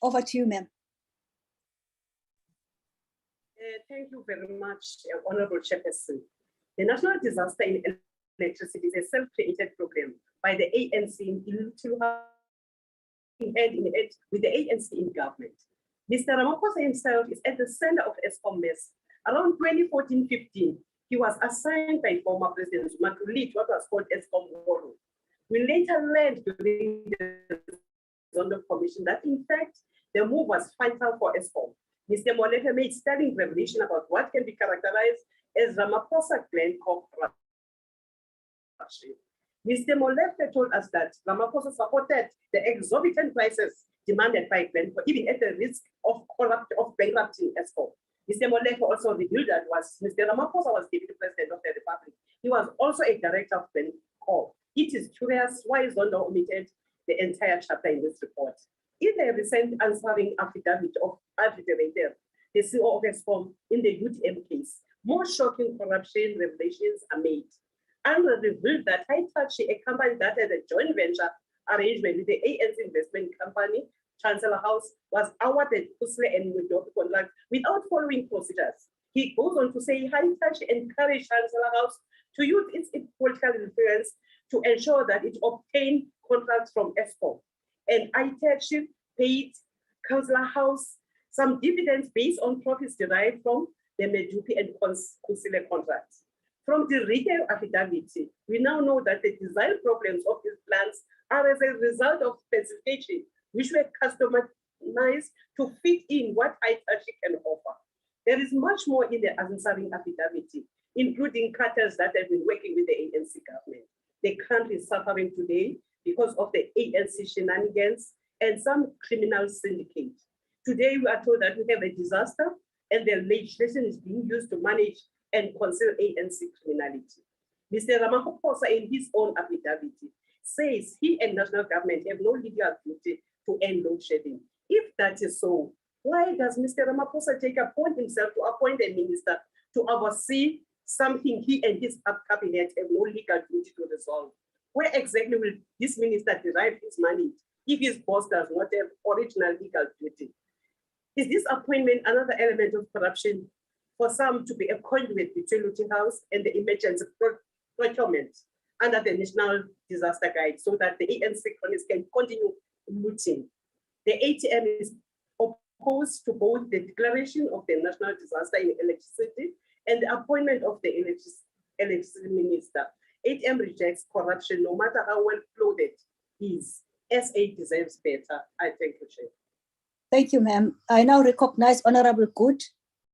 Over to you, ma'am. Thank you very much, Honorable Chairperson. The National Disaster in Electricity is a self-created program by the ANC in head with the ANC in government. Mr. Ramaphosa himself is at the center of Eskom mess. Around 2014-15, he was assigned by former President Zuma to lead what was called Eskom MARAWU. We later learned during the Zondo Commission that, in fact, the move was fatal for Eskom. Mr. Molefe made sterling revelation about what can be characterized as Ramaphosa-Glen corruption. Mr. Molefe told us that Ramaphosa supported the exorbitant prices demanded by Glen, even at the risk of bankrupting Eskom. Mr. Molefe also revealed that Mr. Ramaphosa was Deputy President of the Republic. He was also a director of Glen Corp. It is curious why Zondo omitted the entire chapter in this report. In the recent answering affidavit of Arbitrator, the CEO of Eskom in the UTM case, more shocking corruption revelations are made. And revealed that Hitachi, a company that had a joint venture arrangement with the ANC investment company, Chancellor House, was awarded Kusle and Mudoki contract without following procedures. He goes on to say Hitachi encouraged Chancellor House to use its political influence to ensure that it obtained contracts from Eskom. And Hitachi paid Chancellor House some dividends based on profits derived from the Medupi and Kusile contracts. From the retail affidavit, we now know that the design problems of these plants are as a result of specification, which were customized to fit in what Hitachi can offer. There is much more in the answering affidavit, including cutters that have been working with the ANC government. The country is suffering today because of the ANC shenanigans and some criminal syndicate. Today, we are told that we have a disaster and the legislation is being used to manage and conceal ANC criminality. Mr. Ramaphosa, in his own affidavit, says he and national government have no legal duty to end load shedding. If that is so, why does Mr. Ramaphosa take upon himself to appoint a minister to oversee something he and his cabinet have no legal duty to resolve? Where exactly will this minister derive his money if his boss does not have original legal duty? Is this appointment another element of corruption for some to be a conduit between looting house and the emergency procurement under the National Disaster Guide so that the ANC cronies can continue looting? The ATM is opposed to both the declaration of the national disaster in electricity and the appointment of the electricity minister. ATM rejects corruption no matter how well clothed it is. SA deserves better. I thank you, Chair. Thank you, ma'am. I now recognize Honorable Good.